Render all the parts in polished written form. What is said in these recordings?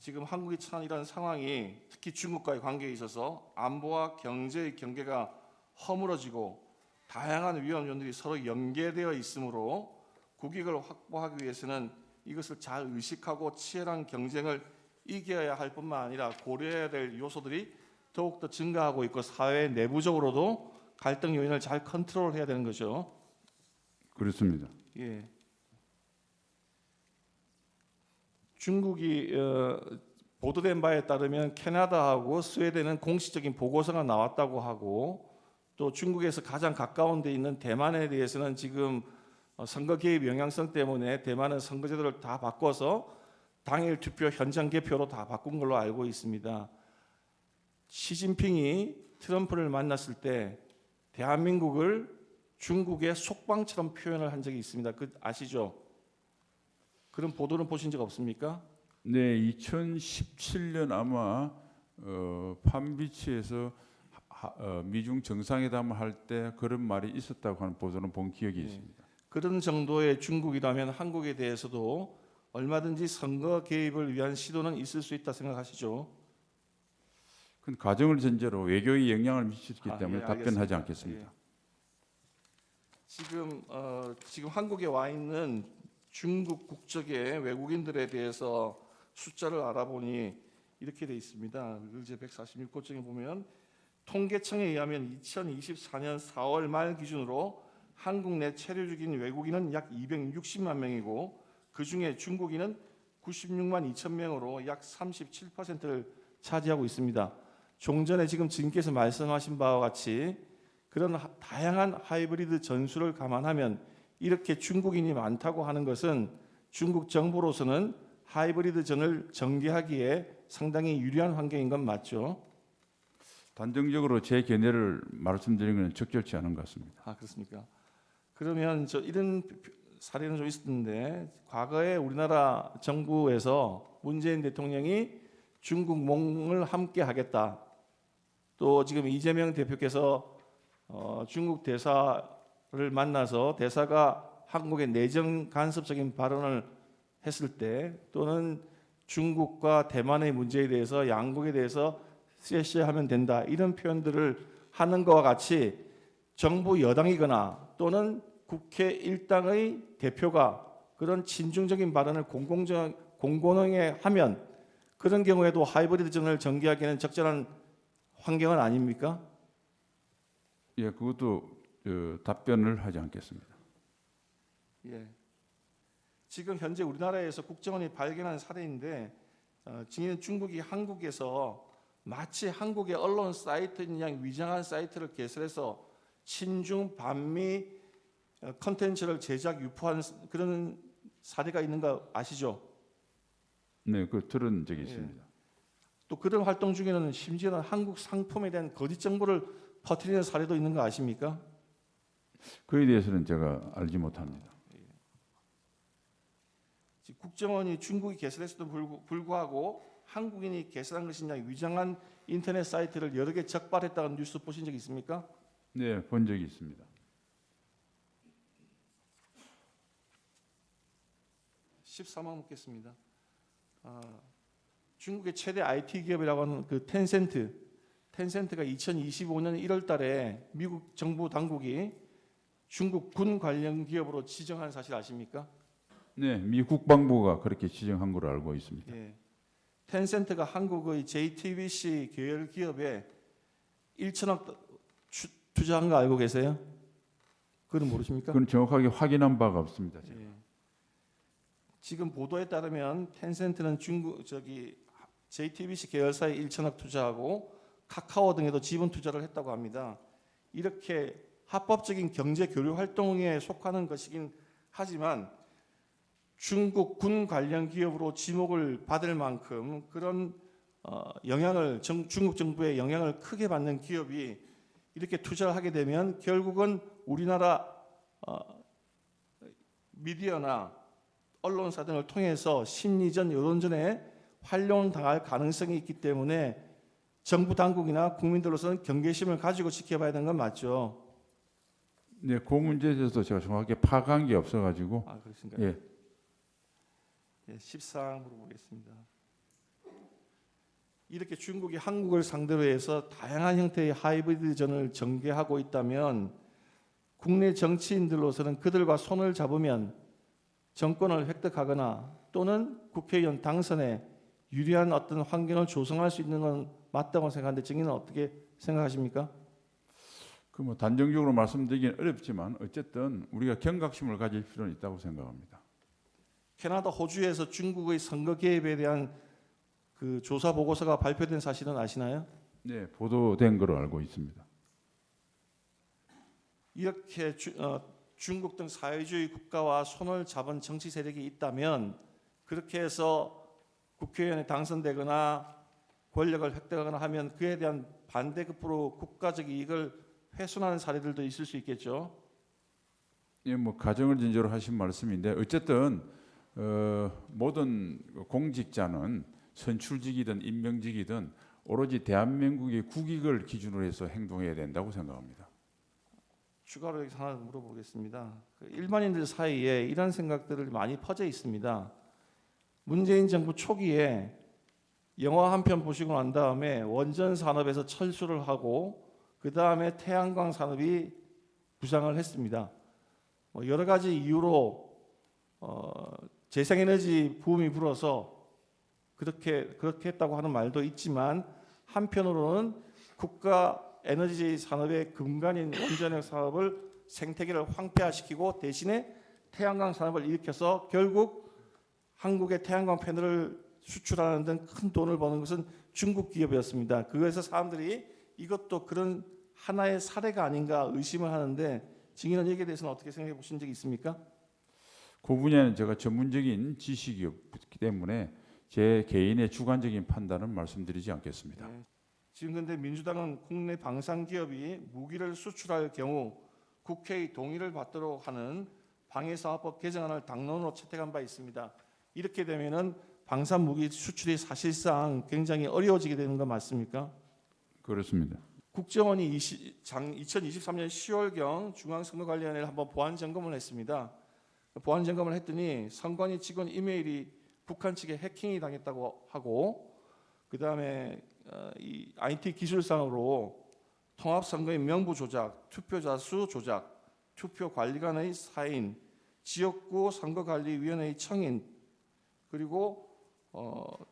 지금 한국이 처한 이런 상황이 특히 중국과의 관계에 있어서 안보와 경제의 경계가 허물어지고 다양한 위험 요인들이 서로 연계되어 있으므로 국익을 확보하기 위해서는 이것을 잘 의식하고 치열한 경쟁을 이겨야 할 뿐만 아니라 고려해야 될 요소들이 더욱더 증가하고 있고 사회 내부적으로도 갈등 요인을 잘 컨트롤해야 되는 거죠. 그렇습니다. 예. 중국이 보도된 바에 따르면 캐나다하고 스웨덴은 공식적인 보고서가 나왔다고 하고 또 중국에서 가장 가까운 데 있는 대만에 대해서는 지금 선거 개입 영향성 때문에 대만은 선거제도를 다 바꿔서 당일 투표 현장 개표로 다 바꾼 걸로 알고 있습니다. 시진핑이 트럼프를 만났을 때 대한민국을 중국의 속방처럼 표현을 한 적이 있습니다. 그 아시죠? 그런 보도는 보신 적 없습니까? 네, 2017년 아마 판비치에서 미중 정상회담을 할 때 그런 말이 있었다고 하는 보도는 본 기억이 있습니다. 그런 정도의 중국이라면 한국에 대해서도 얼마든지 선거 개입을 위한 시도는 있을 수 있다 생각하시죠? 그 가정을 전제로 외교에 영향을 미치기 때문에 예, 답변하지 알겠습니다. 않겠습니다. 예. 지금 한국에 와 있는 중국 국적의 외국인들에 대해서 숫자를 알아보니 이렇게 돼 있습니다. 제 146호증에 보면 통계청에 의하면 2024년 4월 말 기준으로 한국 내 체류 중인 외국인은 약 260만 명이고 그 중에 중국인은 96만 2천 명으로 약 37%를 차지하고 있습니다. 좀 전에 지금 지금께서 말씀하신 바와 같이 그런 다양한 하이브리드 전술을 감안하면 이렇게 중국인이 많다고 하는 것은 중국 정부로서는 하이브리드 전을 전개하기에 상당히 유리한 환경인 건 맞죠? 단정적으로 제 견해를 말씀드리는 건 적절치 않은 것 같습니다. 아, 그렇습니까? 그러면 이런 사례는 좀 있었는데 과거에 우리나라 정부에서 문재인 대통령이 중국몽을 함께 하겠다. 또 지금 이재명 대표께서 중국 대사를 만나서 대사가 한국의 내정 간섭적인 발언을 했을 때 또는 중국과 대만의 문제에 대해서 양국에 대해서 쎄쎄하면 된다 이런 표현들을 하는 것과 같이 정부 여당이거나 또는 국회 일당의 대표가 그런 친중적인 발언을 공공연하게 하면 그런 경우에도 하이브리드 전을 전개하기에는 적절한 환경은 아닙니까? 예, 그것도 답변을 하지 않겠습니다. 예. 지금 현재 우리나라에서 국정원이 발견한 사례인데 증인 중국이 한국에서 마치 한국의 언론 사이트인 양 위장한 사이트를 개설해서 친중 반미 컨텐츠를 제작 유포한 그런 사례가 있는 거 아시죠? 네, 그 들은 적이 예. 있습니다. 또 그런 활동 중에는 심지어는 한국 상품에 대한 거짓 정보를 퍼뜨리는 사례도 있는 거 아십니까? 그에 대해서는 제가 알지 못합니다. 국정원이 중국이 개설했음에도 불구하고 한국인이 개설한 것이냐 위장한 인터넷 사이트를 여러 개 적발했다는 뉴스 보신 적 있습니까? 네, 본 적이 있습니다. 14만 묻겠습니다. 중국의 최대 IT 기업이라고 하는 그 텐센트가 2025년 1월 달에 미국 정부 당국이 중국 군 관련 기업으로 지정한 사실 아십니까? 네, 미 국방부가 그렇게 지정한 걸로 알고 있습니다. 예. 텐센트가 한국의 JTBC 계열 기업에 1천억 투자한 거 알고 계세요? 그건 모르십니까? 그건 정확하게 확인한 바가 없습니다. 제가. 예. 지금 보도에 따르면 텐센트는 JTBC 계열사에 1천억 투자하고 카카오 등에도 지분 투자를 했다고 합니다. 이렇게 합법적인 경제 교류 활동에 속하는 것이긴 하지만 중국 군 관련 기업으로 지목을 받을 만큼 그런 영향을 중국 정부의 영향을 크게 받는 기업이 이렇게 투자를 하게 되면 결국은 우리나라 미디어나 언론사 등을 통해서 심리전, 여론전에 활용당할 가능성이 있기 때문에 정부 당국이나 국민들로서는 경계심을 가지고 지켜봐야 되는 건 맞죠. 네, 그 문제에 대해서 제가 정확하게 파악한 게 없어가지고. 아, 그렇습니까? 예, 예, 14 물어보겠습니다. 이렇게 중국이 한국을 상대로 해서 다양한 형태의 하이브리드전을 전개하고 있다면 국내 정치인들로서는 그들과 손을 잡으면 정권을 획득하거나 또는 국회의원 당선에 유리한 어떤 환경을 조성할 수 있는 건 맞다고 생각하는데 증인은 어떻게 생각하십니까? 그 뭐 단정적으로 말씀드리기는 어렵지만 어쨌든 우리가 경각심을 가질 필요는 있다고 생각합니다. 캐나다, 호주에서 중국의 선거 개입에 대한 그 조사 보고서가 발표된 사실은 아시나요? 네, 보도된 걸로 알고 있습니다. 이렇게 중국 등 사회주의 국가와 손을 잡은 정치 세력이 있다면 그렇게 해서 국회의원에 당선되거나 권력을 획득하거나 하면 그에 대한 반대급부로 국가적 이익을 훼손하는 사례들도 있을 수 있겠죠. 예, 뭐 가정을 전제로 하신 말씀인데 어쨌든 모든 공직자는 선출직이든 임명직이든 오로지 대한민국의 국익을 기준으로 해서 행동해야 된다고 생각합니다. 추가로 여기서 하나 물어보겠습니다. 일반인들 사이에 이런 생각들을 많이 퍼져 있습니다. 문재인 정부 초기에 영화 한 편 보시고 난 다음에 원전 산업에서 철수를 하고 그 다음에 태양광 산업이 부상을 했습니다. 여러 가지 이유로 재생에너지 붐이 불어서 그렇게 했다고 하는 말도 있지만 한편으로는 국가 에너지 산업의 근간인 원전력 사업을 생태계를 황폐화시키고 대신에 태양광 산업을 일으켜서 결국 한국의 태양광 패널을 수출하는 등 큰 돈을 버는 것은 중국 기업이었습니다. 그래서 사람들이 이것도 그런 하나의 사례가 아닌가 의심을 하는데 증인은 여기에 대해서는 어떻게 생각해 보신 적이 있습니까? 그 분야는 제가 전문적인 지식이 없기 때문에 제 개인의 주관적인 판단은 말씀드리지 않겠습니다. 네. 지금 근데 민주당은 국내 방산 기업이 무기를 수출할 경우 국회의 동의를 받도록 하는 방위사업법 개정안을 당론으로 채택한 바 있습니다. 이렇게 되면은 방산 무기 수출이 사실상 굉장히 어려워지게 되는 건 맞습니까? 그렇습니다. 국정원이 2023년 10월경 중앙선거관리위원회를 한번 보안 점검을 했습니다. 보안 점검을 했더니 선관위 직원 이메일이 북한 측에 해킹이 당했다고 하고 그 다음에 이 IT 기술상으로 통합선거인 명부 조작, 투표자 수 조작, 투표관리관의 사인, 지역구 선거관리위원회의 청인 그리고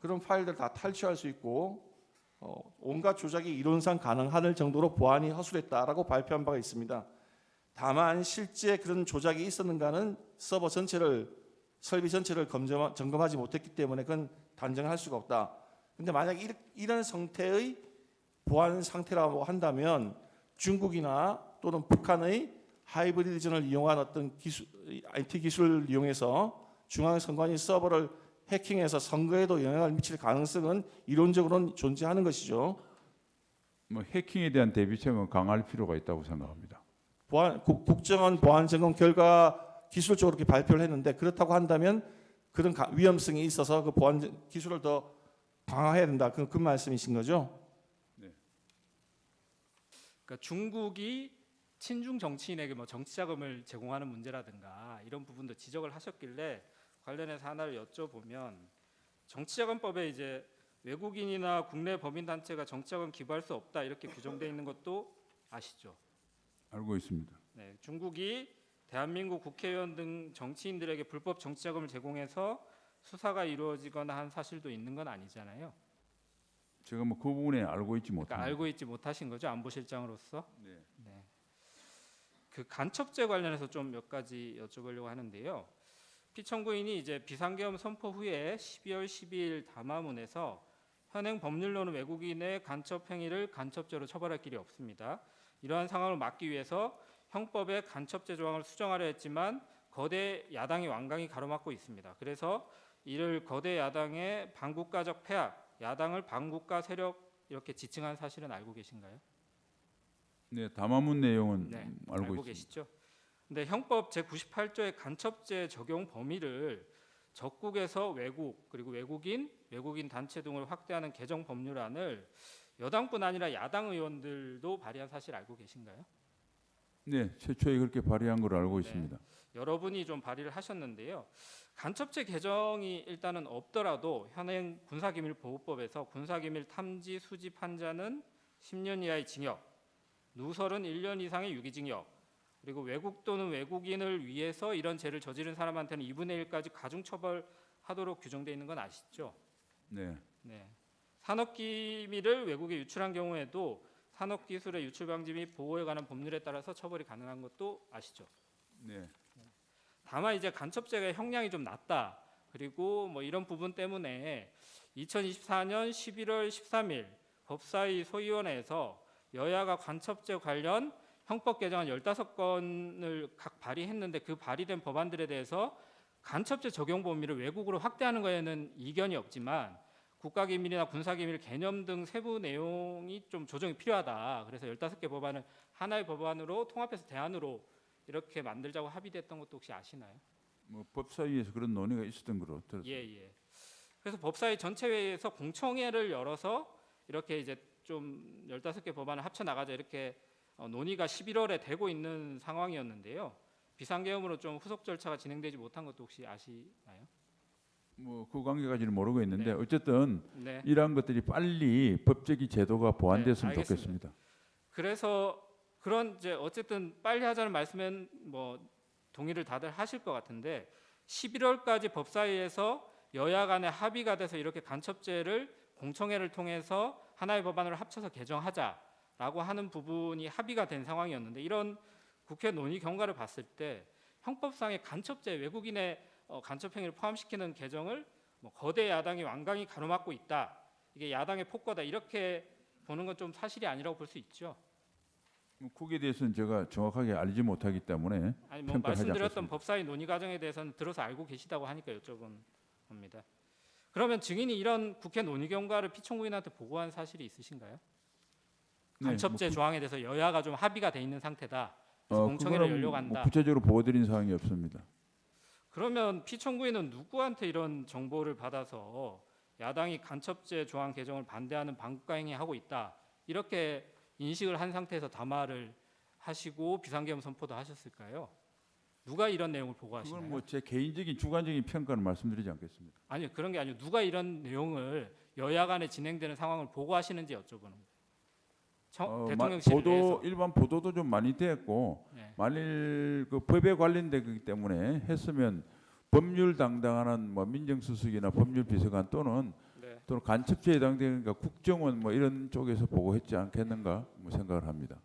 그런 파일들 다 탈취할 수 있고 온갖 조작이 이론상 가능할 정도로 보안이 허술했다라고 발표한 바가 있습니다. 다만 실제 그런 조작이 있었는가는 서버 전체를 설비 전체를 점검하지 못했기 때문에 그건 단정할 수가 없다. 근데 만약 이런 상태의 보안 상태라고 한다면 중국이나 또는 북한의 하이브리드전을 이용한 어떤 IT 기술을 이용해서 중앙선관위 서버를 해킹해서 선거에도 영향을 미칠 가능성은 이론적으로는 존재하는 것이죠. 뭐 해킹에 대한 대비책은 강할 필요가 있다고 생각합니다. 국정원 보안 점검 결과 기술적으로 이렇게 발표를 했는데 그렇다고 한다면 그런 위험성이 있어서 그 보안 기술을 더 강화해야 된다. 그 말씀이신 거죠? 그러니까 중국이 친중 정치인에게 뭐 정치 자금을 제공하는 문제라든가 이런 부분도 지적을 하셨길래 관련해서 하나를 여쭤보면 정치자금법에 이제 외국인이나 국내 범인 단체가 정치자금 기부할 수 없다 이렇게 규정되어 있는 것도 아시죠? 알고 있습니다. 네, 중국이 대한민국 국회의원 등 정치인들에게 불법 정치자금을 제공해서 수사가 이루어지거나 한 사실도 있는 건 아니잖아요. 제가 뭐 그 부분에 알고 있지 못합니다. 그러니까 알고 있지 못하신 거죠, 안보실장으로서. 네. 네. 그 간첩죄 관련해서 좀 몇 가지 여쭤보려고 하는데요. 피청구인이 이제 비상계엄 선포 후에 12월 12일 담화문에서 현행 법률로는 외국인의 간첩 행위를 간첩죄로 처벌할 길이 없습니다. 이러한 상황을 막기 위해서 형법에 간첩죄 조항을 수정하려 했지만 거대 야당이 완강히 가로막고 있습니다. 그래서 이를 거대 야당의 반국가적 폐악, 야당을 반국가 세력 이렇게 지칭한 사실은 알고 계신가요? 네, 담화문 내용은 네, 알고 있습니다. 계시죠? 근데 형법 제98조의 간첩죄 적용 범위를 적국에서 외국 그리고 외국인 단체 등을 확대하는 개정 법률안을 여당뿐 아니라 야당 의원들도 발의한 사실 알고 계신가요? 네, 최초에 그렇게 발의한 걸 알고 있습니다. 여러분이 좀 발의를 하셨는데요. 간첩죄 개정이 일단은 없더라도 현행 군사기밀보호법에서 군사기밀 탐지 수집한 자는 10년 이하의 징역, 누설은 1년 이상의 유기징역, 그리고 외국 또는 외국인을 위해서 이런 죄를 저지른 사람한테는 2분의 1까지 가중처벌하도록 규정되어 있는 건 아시죠? 네. 네. 산업기밀을 외국에 유출한 경우에도 산업기술의 유출 방지 및 보호에 관한 법률에 따라서 처벌이 가능한 것도 아시죠? 네. 다만 이제 간첩죄가 형량이 좀 낮다. 그리고 뭐 이런 부분 때문에 2024년 11월 13일 법사위 소위원회에서 여야가 간첩죄 관련 형법 개정안 15건을 각 발의했는데 그 발의된 법안들에 대해서 간첩죄 적용 범위를 외국으로 확대하는 거에는 이견이 없지만 국가기밀이나 군사기밀 개념 등 세부 내용이 좀 조정이 필요하다. 그래서 15개 법안을 하나의 법안으로 통합해서 대안으로 이렇게 만들자고 합의됐던 것도 혹시 아시나요? 뭐 법사위에서 그런 논의가 있었던 걸로 들었습니다. 예. 그래서 법사위 전체 회의에서 공청회를 열어서 이렇게 이제 좀 15개 법안을 합쳐 나가자 이렇게 논의가 11월에 되고 있는 상황이었는데요. 비상계엄으로 좀 후속 절차가 진행되지 못한 것도 혹시 아시나요? 뭐 그 관계까지는 모르고 있는데 네. 어쨌든 네. 이러한 것들이 빨리 법적인 제도가 보완됐으면 네, 알겠습니다. 좋겠습니다. 그래서 그런 이제 어쨌든 빨리 하자는 말씀은 뭐 동의를 다들 하실 것 같은데 11월까지 법사위에서 여야 간에 합의가 돼서 이렇게 간첩죄를 공청회를 통해서 하나의 법안으로 합쳐서 개정하자라고 하는 부분이 합의가 된 상황이었는데 이런 국회 논의 경과를 봤을 때 형법상의 간첩죄 외국인의 간첩 행위를 포함시키는 개정을 뭐 거대 야당이 완강히 가로막고 있다. 이게 야당의 폭거다. 이렇게 보는 건 좀 사실이 아니라고 볼 수 있죠. 뭐 거기에 대해서는 제가 정확하게 알지 못하기 때문에 아니 뭐 평가하지 말씀드렸던 않겠습니다. 법사위 논의 과정에 대해서는 들어서 알고 계시다고 하니까 여쭤본 겁니다. 그러면 증인이 이런 국회 논의 경과를 피청구인한테 보고한 사실이 있으신가요? 네, 간첩죄 뭐 조항에 대해서 여야가 좀 합의가 돼 있는 상태다. 그래서 공청회를 그거는 열려고 한다. 뭐 구체적으로 보여드린 사항이 없습니다. 그러면 피청구인은 누구한테 이런 정보를 받아서 야당이 간첩죄 조항 개정을 반대하는 반국가 행위하고 있다. 이렇게 인식을 한 상태에서 담화를 하시고 비상계엄 선포도 하셨을까요? 누가 이런 내용을 보고하시나요? 그건 뭐 제 개인적인 주관적인 평가는 말씀드리지 않겠습니다. 아니요, 그런 게 아니고 누가 이런 내용을 여야 간에 진행되는 상황을 보고하시는지 여쭤보는 거예요. 대통령실을 보도 위해서. 일반 보도도 좀 많이 됐고 네. 만일 그 법에 관련되기 때문에 했으면 법률 담당하는 뭐 민정수석이나 법률비서관 또는 네. 간첩죄에 해당되니까 국정원 뭐 이런 쪽에서 보고했지 않겠는가 뭐 생각을 합니다.